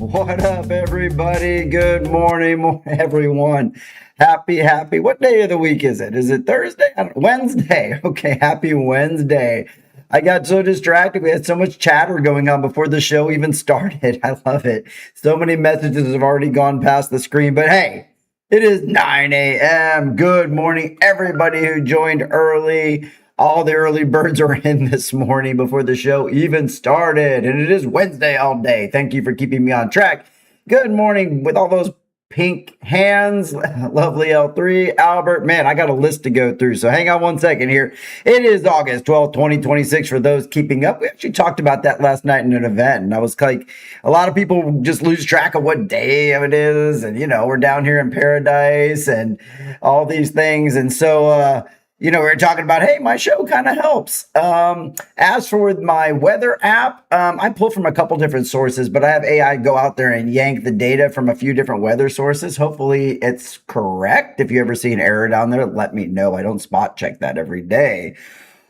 What up, everybody? Good morning, everyone. Happy. What day of the week is it? Is it Thursday? Wednesday. Okay, happy Wednesday. I got so distracted. We had so much chatter going on before the show even started. I love it. So many messages have already gone past the screen, but hey, it is 9 a.m. Good morning, everybody who joined early. All the early birds are in this morning before the show even started, and it is Wednesday all day. Thank you for keeping me on track. Good morning with all those pink hands. Lovely L3, Albert. Man, I got a list to go through, so hang on one second here. It is August 12th, 2026 for those keeping up. We actually talked about that last night in an event, and I was like, a lot of people just lose track of what day it is, and, we're down here in paradise and all these things, and so, we were talking about, hey, my show kind of helps. As for my weather app, I pull from a couple different sources, but I have AI go out there and yank the data from a few different weather sources. Hopefully it's correct. If you ever see an error down there, let me know. I don't spot check that every day.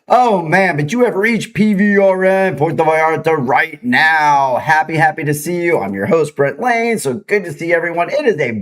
Oh, man, but you have reached PVRN Puerto Vallarta right now. Happy to see you. I'm your host, Brent Lane. So good to see everyone. It is a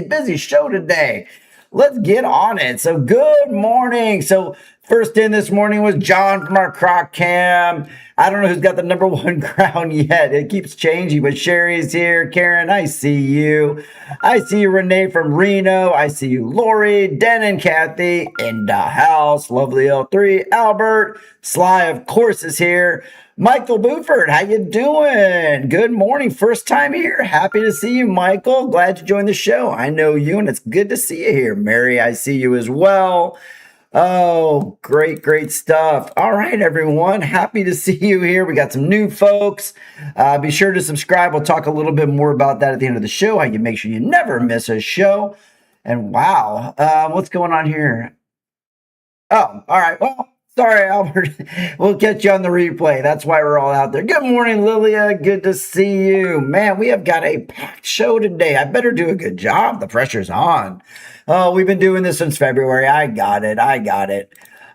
busy show today. Let's get on it. So good morning. So first in this morning was John from our Coffee Cam. I don't know who's got the number one crown yet. It keeps changing, but Sherry's here. Karen, I see you. I see you, Renee from Reno. I see you, Lori, Den and Kathy in the house. Lovely L3. Albert. Sly, of course, is here. Michael Buford, how you doing? Good morning. First time here. Happy to see you, Michael. Glad you joined the show. I know you, and it's good to see you here. Mary, I see you as well. Oh, great stuff. All right, everyone. Happy to see you here. We got some new folks. Be sure to subscribe. We'll talk a little bit more about that at the end of the show, how you make sure you never miss a show. And wow, what's going on here? Oh, all right. Well, sorry, Albert. We'll catch you on the replay. That's why we're all out there. Good morning, Lilia. Good to see you. Man, we have got a packed show today. I better do a good job. The pressure's on. Oh, we've been doing this since February. I got it.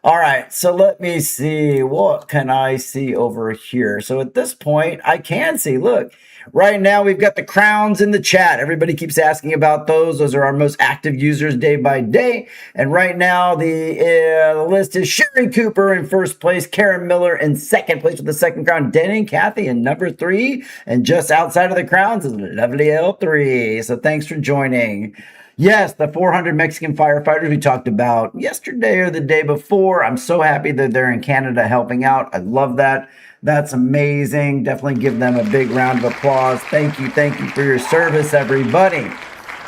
All right, so let me see. What can I see over here? So at this point, I can see, look, right now we've got the crowns in the chat. Everybody keeps asking about those. Those are our most active users day by day. And right now the list is Sherry Cooper in first place, Karen Miller in second place with the second crown, Denny and Kathy in number 3. And just outside of the crowns is lovely L3. So thanks for joining. Yes, the 400 Mexican firefighters we talked about yesterday or the day before. I'm so happy that they're in Canada helping out. I love that. That's amazing. Definitely give them a big round of applause. Thank you for your service, everybody.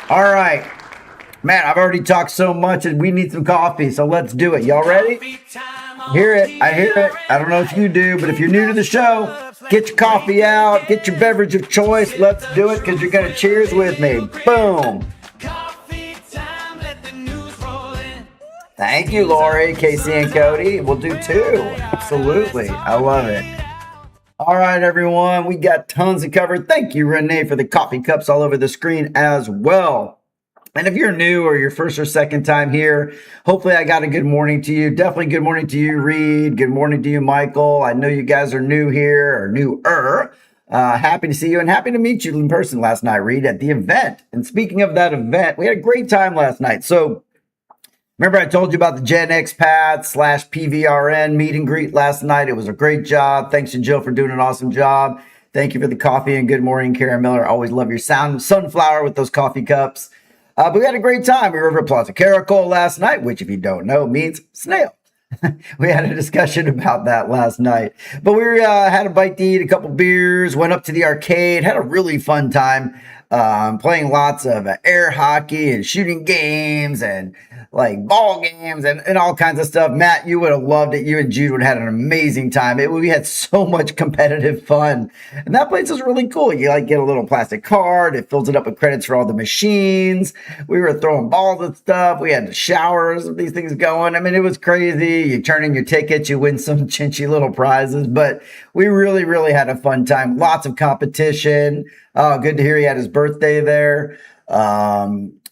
All right. Man, I've already talked so much and we need some coffee, so let's do it. Y'all ready? Hear it. I hear it. I don't know if you do, but if you're new to the show, get your coffee out, get your beverage of choice. Let's do it because you're going to cheers with me. Boom. Thank you, Lori, Casey, and Cody. We'll do 2. Absolutely. I love it. All right, everyone. We got tons to cover. Thank you, Renee, for the coffee cups all over the screen as well. And if you're new or your first or second time here, hopefully I got a good morning to you. Definitely good morning to you, Reed. Good morning to you, Michael. I know you guys are new here or newer. Happy to see you and happy to meet you in person last night, Reed, at the event. And speaking of that event, we had a great time last night. So remember I told you about the Gen Expat / PVRN meet and greet last night. It was a great job. Thanks to Jill for doing an awesome job. Thank you for the coffee and good morning, Karen Miller. Always love your sunflower with those coffee cups. But we had a great time. We were over at Plaza Caracol last night, which if you don't know means snail. We had a discussion about that last night. But we had a bite to eat, a couple beers, went up to the arcade, had a really fun time playing lots of air hockey and shooting games and like ball games and all kinds of stuff. Matt, you would have loved it. You and Jude would have had an amazing time. We had so much competitive fun. And that place is really cool. You like get a little plastic card. It fills it up with credits for all the machines. We were throwing balls and stuff. We had showers with these things going. I mean, it was crazy. You turn in your tickets, you win some chinchy little prizes. But we really had a fun time. Lots of competition. Oh, good to hear he had his birthday there.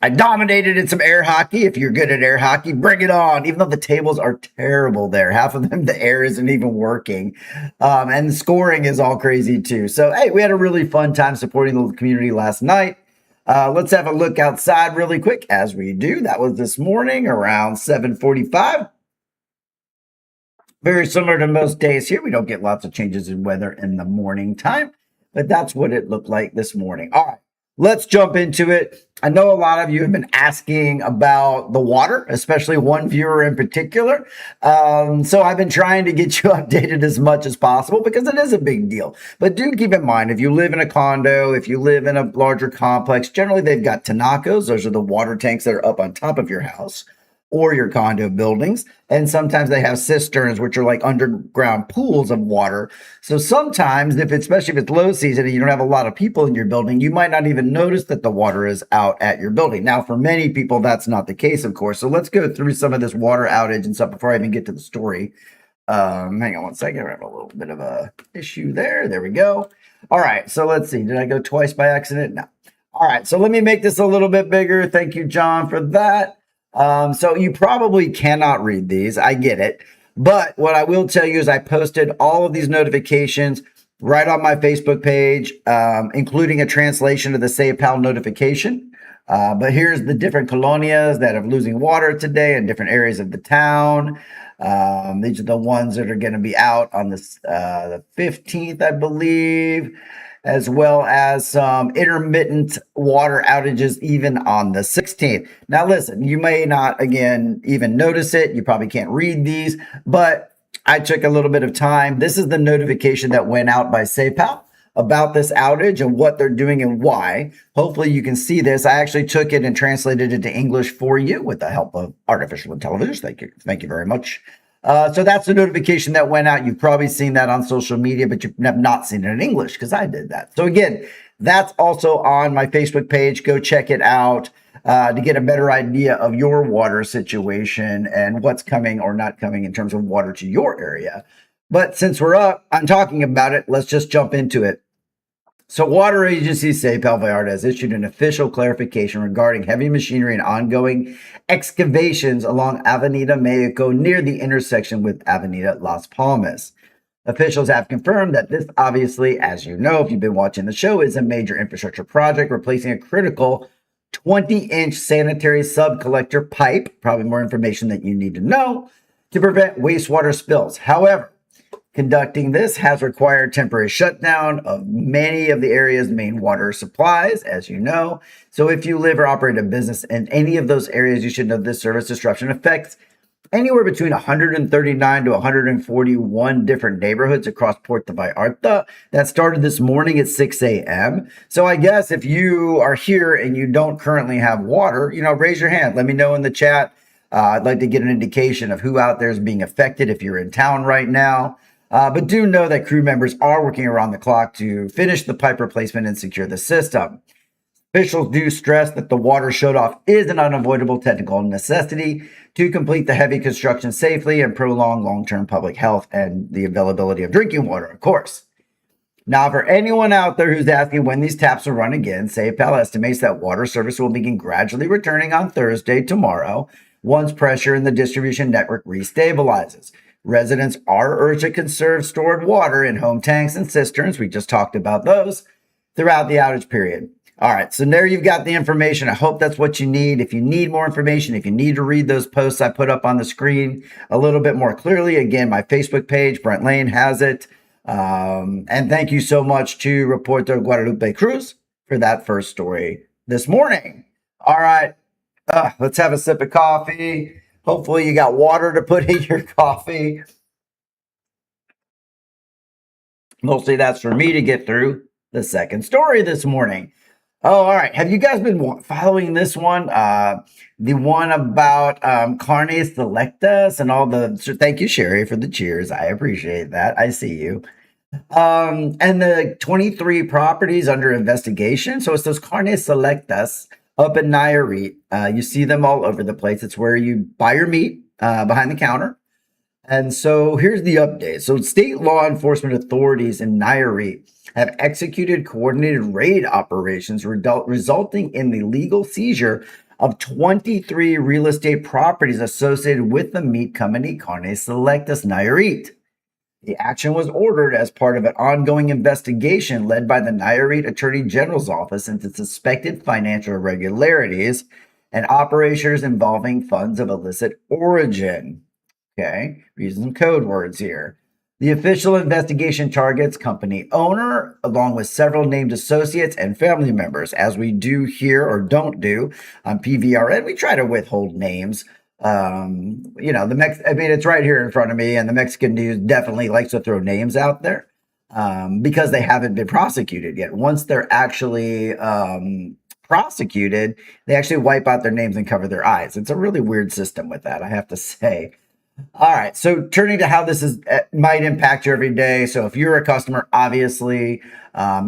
I dominated in some air hockey. If you're good at air hockey, bring it on. Even though the tables are terrible there, half of them, the air isn't even working. And the scoring is all crazy too. So, hey, we had a really fun time supporting the community last night. Let's have a look outside really quick as we do. That was this morning around 7:45. Very similar to most days here. We don't get lots of changes in weather in the morning time, but that's what it looked like this morning. All right, let's jump into it. I know a lot of you have been asking about the water, especially one viewer in particular. So I've been trying to get you updated as much as possible because it is a big deal. But do keep in mind, if you live in a condo, if you live in a larger complex, generally they've got tinacos. Those are the water tanks that are up on top of your house or your condo buildings. And sometimes they have cisterns, which are like underground pools of water. So sometimes, especially if it's low season and you don't have a lot of people in your building, you might not even notice that the water is out at your building. Now, for many people, that's not the case, of course. So let's go through some of this water outage and stuff before I even get to the story. Hang on one second. I have a little bit of a issue there. There we go. All right. So let's see. Did I go twice by accident? No. All right. So let me make this a little bit bigger. Thank you, John, for that. So you probably cannot read these. I get it. But what I will tell you is I posted all of these notifications right on my Facebook page, including a translation of the SEAPAL notification. But here's the different colonias that are losing water today in different areas of the town. These are the ones that are going to be out on the 15th, I believe, as well as some intermittent water outages even on the 16th. Now, listen, you may not, again, even notice it. You probably can't read these, but I took a little bit of time. This is the notification that went out by SEAPAL about this outage and what they're doing and why. Hopefully you can see this. I actually took it and translated it to English for you with the help of artificial intelligence. Thank you. Thank you very much. So that's the notification that went out. You've probably seen that on social media, but you have not seen it in English because I did that. So again, that's also on my Facebook page. Go check it out to get a better idea of your water situation and what's coming or not coming in terms of water to your area. But since we're up on talking about it, let's just jump into it. So water agency Puerto Vallarta has issued an official clarification regarding heavy machinery and ongoing excavations along Avenida Mexico near the intersection with Avenida Las Palmas. Officials have confirmed that this, obviously, as you know, if you've been watching the show, is a major infrastructure project replacing a critical 20-inch sanitary sub-collector pipe, probably more information that you need to know, to prevent wastewater spills. However, conducting this has required temporary shutdown of many of the area's main water supplies, as you know. So if you live or operate a business in any of those areas, you should know this service disruption affects anywhere between 139 to 141 different neighborhoods across Puerto Vallarta. That started this morning at 6 a.m. So I guess if you are here and you don't currently have water, raise your hand. Let me know in the chat. I'd like to get an indication of who out there is being affected if you're in town right now. But do know that crew members are working around the clock to finish the pipe replacement and secure the system. Officials do stress that the water shutoff is an unavoidable technical necessity to complete the heavy construction safely and prolong long-term public health and the availability of drinking water, of course. Now, for anyone out there who's asking when these taps will run again, SEAPAL estimates that water service will begin gradually returning on Thursday, tomorrow, once pressure in the distribution network restabilizes. Residents are urged to conserve stored water in home tanks and cisterns. We just talked about those throughout the outage period. All right, so there you've got the information. I hope that's what you need. If you need more information, if you need to read those posts I put up on the screen a little bit more clearly, again, my Facebook page, Brent Lane, has it. And thank you so much to reporter Guadalupe Cruz for that first story this morning. All right, let's have a sip of coffee. Hopefully you got water to put in your coffee. Mostly that's for me to get through the second story this morning. Oh, all right. Have you guys been following this one? The one about Carnes, Selectas, and all the... Thank you, Sherry, for the cheers. I appreciate that. I see you. And the 23 properties under investigation. So it's those Carnes Selectas up in Nayarit. You see them all over the place. It's where you buy your meat behind the counter. And so here's the update. So state law enforcement authorities in Nayarit have executed coordinated raid operations resulting in the legal seizure of 23 real estate properties associated with the meat company Carnes Selectas Nayarit. The action was ordered as part of an ongoing investigation led by the Nayarit Attorney General's Office into suspected financial irregularities and operations involving funds of illicit origin. Okay, we're using some code words here. The official investigation targets company owner, along with several named associates and family members. As we do here or don't do on PVRN, we try to withhold names. It's right here in front of me, and the Mexican news definitely likes to throw names out there because they haven't been prosecuted yet. Once they're actually prosecuted, they actually wipe out their names and cover their eyes. It's a really weird system with that, I have to say. All right, so turning to how this might impact you every day. So if you're a customer, obviously,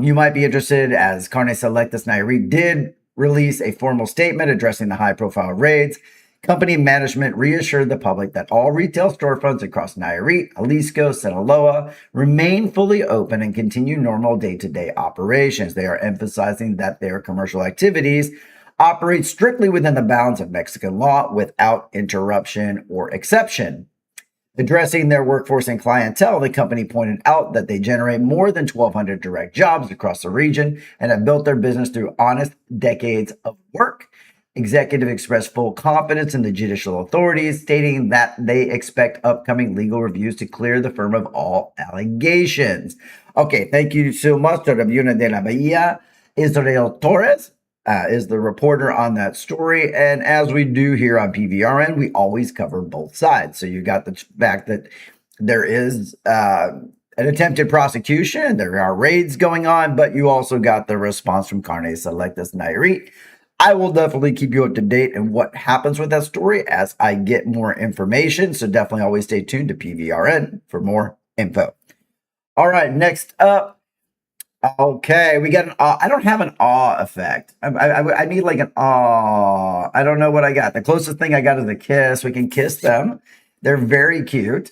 you might be interested, as Carnes Selectas Nayarit did release a formal statement addressing the high-profile raids. Company management reassured the public that all retail storefronts across Nayarit, Jalisco, Sinaloa remain fully open and continue normal day-to-day operations. They are emphasizing that their commercial activities operate strictly within the bounds of Mexican law without interruption or exception. Addressing their workforce and clientele, the company pointed out that they generate more than 1,200 direct jobs across the region and have built their business through honest decades of work. Executive expressed full confidence in the judicial authorities, stating that they expect upcoming legal reviews to clear the firm of all allegations. Okay, thank you so much to Tribuna de la Bahia. Israel Torres is the reporter on that story. And as we do here on PVRN, we always cover both sides. So you got the fact that there is an attempted prosecution, there are raids going on, but you also got the response from Carnes Selectas Nayarit. I will definitely keep you up to date on what happens with that story as I get more information. So definitely always stay tuned to PVRN for more info. All right, next up. Okay, we got an awe. I don't have an awe effect. I need like an awe. I don't know what I got. The closest thing I got is a kiss. We can kiss them. They're very cute.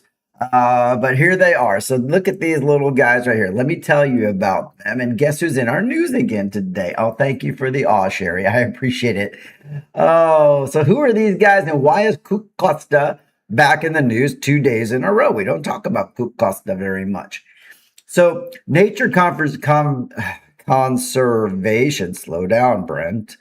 But here they are. So look at these little guys right here. Let me tell you about them. And guess who's in our news again today? Oh, thank you for the awe, Sherry. I appreciate it. Oh, so who are these guys and why is CUCosta back in the news 2 days in a row? We don't talk about CUCosta very much. So Nature Conservation, slow down, Brent,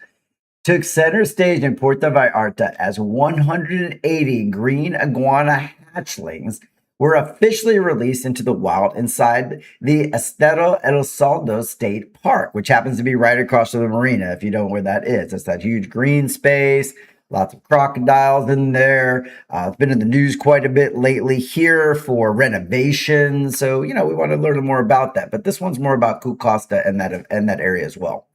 took center stage in Puerto Vallarta as 180 green iguana hatchlings were officially released into the wild inside the Estero El Salado State Park, which happens to be right across from the marina, if you know where that is. It's that huge green space. Lots of crocodiles in there. It's been in the news quite a bit lately here for renovations. So, we want to learn more about that. But this one's more about CUCosta and that area as well.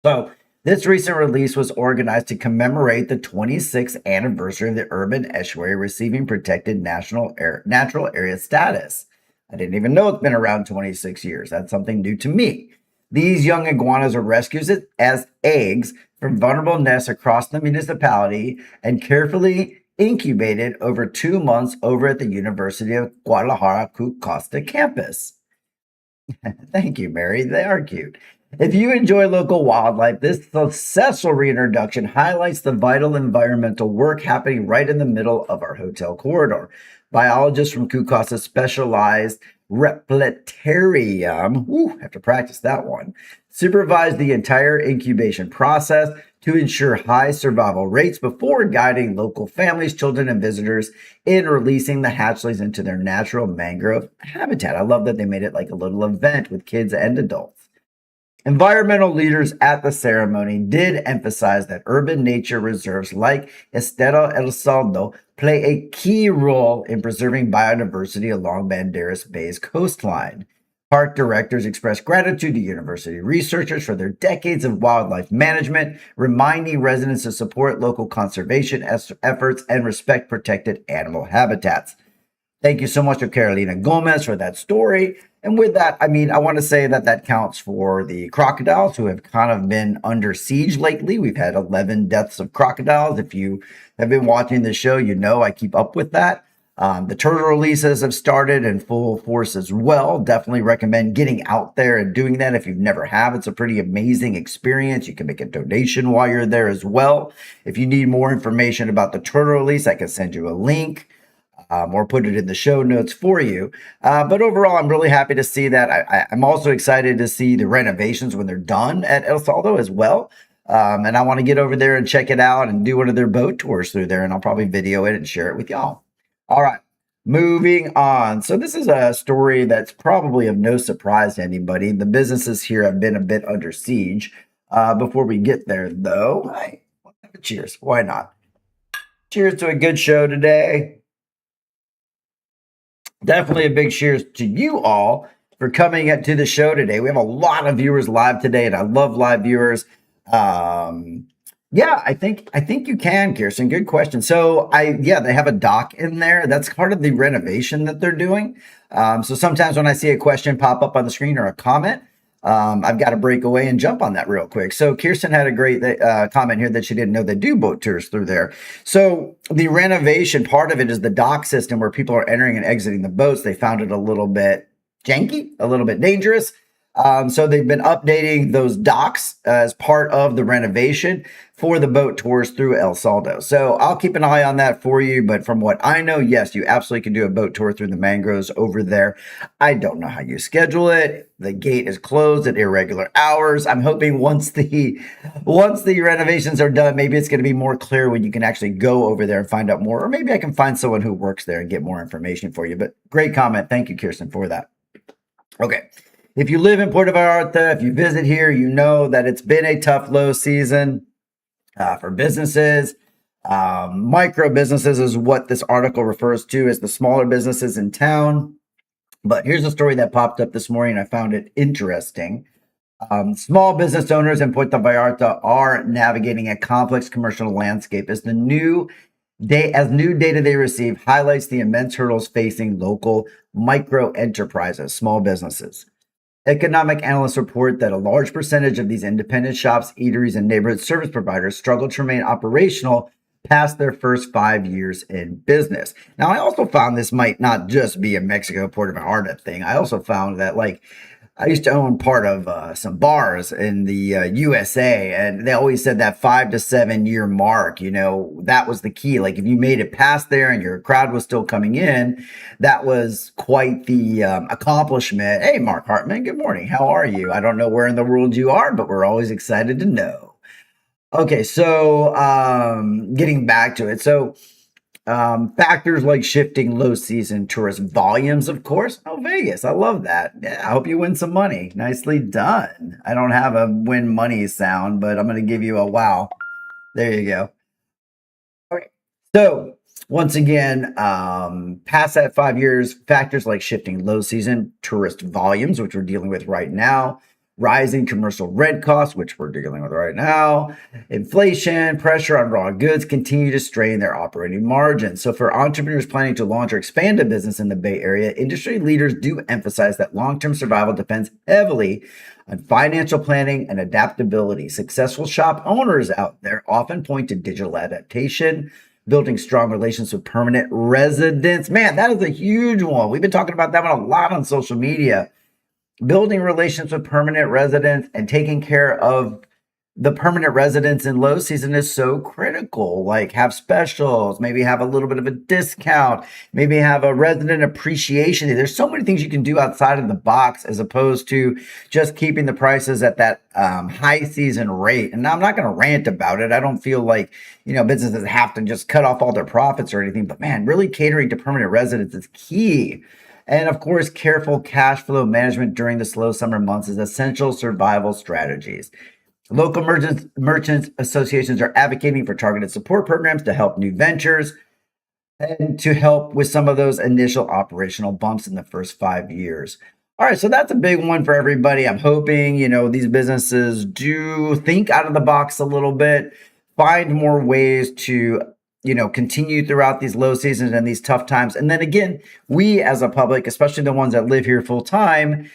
So this recent release was organized to commemorate the 26th anniversary of the urban estuary receiving protected natural area status. I didn't even know it's been around 26 years. That's something new to me. These young iguanas are rescued as eggs from vulnerable nests across the municipality and carefully incubated over 2 months over at the University of Guadalajara CUCosta campus. Thank you, Mary. They are cute. If you enjoy local wildlife, this successful reintroduction highlights the vital environmental work happening right in the middle of our hotel corridor. Biologists from CUCosta specialized Reptilarium, have to practice that one, supervised the entire incubation process to ensure high survival rates before guiding local families, children, and visitors in releasing the hatchlings into their natural mangrove habitat. I love that they made it like a little event with kids and adults. Environmental leaders at the ceremony did emphasize that urban nature reserves like Estero El Salado play a key role in preserving biodiversity along Banderas Bay's coastline. Park directors expressed gratitude to university researchers for their decades of wildlife management, reminding residents to support local conservation efforts and respect protected animal habitats. Thank you so much to Carolina Gomez for that story. And with that, I want to say that counts for the crocodiles who have kind of been under siege lately. We've had 11 deaths of crocodiles. If you have been watching the show, I keep up with that. The turtle releases have started in full force as well. Definitely recommend getting out there and doing that if you've never have. It's a pretty amazing experience. You can make a donation while you're there as well. If you need more information about the turtle release, I can send you a link. Or put it in the show notes for you. But overall, I'm really happy to see that. I'm also excited to see the renovations when they're done at El Salado as well. And I want to get over there and check it out and do one of their boat tours through there. And I'll probably video it and share it with y'all. All right, moving on. So this is a story that's probably of no surprise to anybody. The businesses here have been a bit under siege. Before we get there, though, cheers. Why not? Cheers to a good show today. Definitely a big cheers to you all for coming to the show today. We have a lot of viewers live today, and I love live viewers. Yeah, I think you can, Kirsten. Good question. So they have a dock in there. That's part of the renovation that they're doing. So sometimes when I see a question pop up on the screen or a comment, I've got to break away and jump on that real quick. So Kirsten had a great comment here that she didn't know they do boat tours through there. So the renovation part of it is the dock system where people are entering and exiting the boats. They found it a little bit janky, a little bit dangerous. So they've been updating those docks as part of the renovation for the boat tours through El Salado. So I'll keep an eye on that for you. But from what I know, yes, you absolutely can do a boat tour through the mangroves over there. I don't know how you schedule it. The gate is closed at irregular hours. I'm hoping once the renovations are done, maybe it's going to be more clear when you can actually go over there and find out more. Or maybe I can find someone who works there and get more information for you. But great comment. Thank you, Kirsten, for that. Okay. If you live in Puerto Vallarta, if you visit here, you know that it's been a tough low season for businesses. Micro businesses is what this article refers to as the smaller businesses in town. But here's a story that popped up this morning. I found it interesting. Small business owners in Puerto Vallarta are navigating a complex commercial landscape as new data they receive highlights the immense hurdles facing local micro enterprises, small businesses. Economic analysts report that a large percentage of these independent shops, eateries, and neighborhood service providers struggle to remain operational past their first 5 years in business. Now, I also found this might not just be a Mexico, Puerto Vallarta thing. I also found that, I used to own part of some bars in the USA, and they always said that 5 to 7 year mark, that was the key. Like if you made it past there and your crowd was still coming in, that was quite the accomplishment. Hey, Mark Hartman, good morning. How are you? I don't know where in the world you are, but we're always excited to know. Okay, so getting back to it. So factors like shifting low season tourist volumes, of course. Oh, Vegas. I love that. Yeah, I hope you win some money. Nicely done. I don't have a win money sound, but I'm going to give you a wow. There you go. Okay. So once again, past that 5 years, factors like shifting low season tourist volumes, which we're dealing with right now, rising commercial rent costs, which we're dealing with right now, inflation, pressure on raw goods continue to strain their operating margins. So for entrepreneurs planning to launch or expand a business in the Bay Area, industry leaders do emphasize that long-term survival depends heavily on financial planning and adaptability. Successful shop owners out there often point to digital adaptation, building strong relations with permanent residents. Man, that is a huge one. We've been talking about that one a lot on social media. Building relations with permanent residents and taking care of the permanent residents in low season is so critical. Like have specials, maybe have a little bit of a discount, maybe have a resident appreciation. There's so many things you can do outside of the box as opposed to just keeping the prices at that high season rate. And I'm not going to rant about it. I don't feel like, businesses have to just cut off all their profits or anything, but man, really catering to permanent residents is key. And of course, careful cash flow management during the slow summer months is essential survival strategies. Local merchants associations are advocating for targeted support programs to help new ventures and to help with some of those initial operational bumps in the first 5 years. All right, so that's a big one for everybody. I'm hoping, these businesses do think out of the box a little bit, find more ways to continue throughout these low seasons and these tough times. And then again, we as a public, especially the ones that live here full time,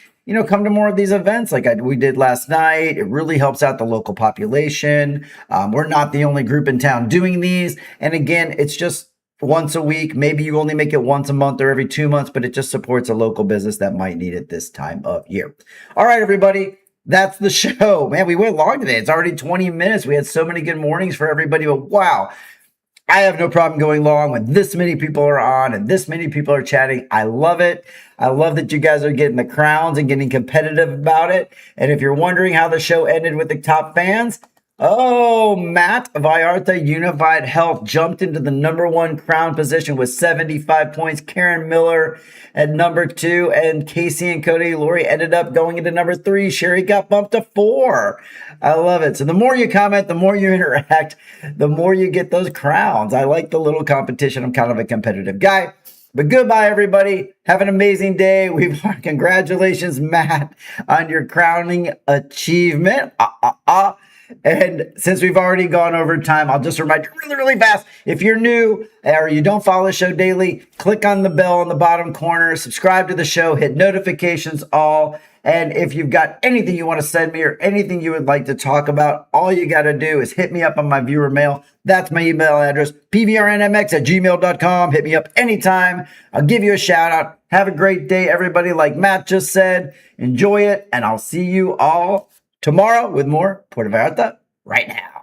come to more of these events like we did last night. It really helps out the local population. We're not the only group in town doing these. And again, it's just once a week. Maybe you only make it once a month or every 2 months, but it just supports a local business that might need it this time of year. All right, everybody. That's the show. Man, we went long today. It's already 20 minutes. We had so many good mornings for everybody, but wow. I have no problem going long when this many people are on and this many people are chatting. I love it. I love that you guys are getting the crowns and getting competitive about it. And if you're wondering how the show ended with the top fans, Matt Vallarta Unified Health jumped into the number 1 crown position with 75 points. Karen Miller at number 2, and Casey and Cody Lori ended up going into number 3. Sherry got bumped to 4. I love it. So the more you comment, the more you interact, the more you get those crowns. I like the little competition. I'm kind of a competitive guy. But goodbye, everybody. Have an amazing day. Congratulations, Matt, on your crowning achievement. And since we've already gone over time, I'll just remind you really, really fast. If you're new or you don't follow the show daily, click on the bell in the bottom corner, subscribe to the show, hit notifications all. And if you've got anything you want to send me or anything you would like to talk about, all you got to do is hit me up on my viewer mail. That's my email address, pvrnmx@gmail.com. Hit me up anytime. I'll give you a shout out. Have a great day, everybody. Like Matt just said, enjoy it. And I'll see you all tomorrow with more Puerto Vallarta right now.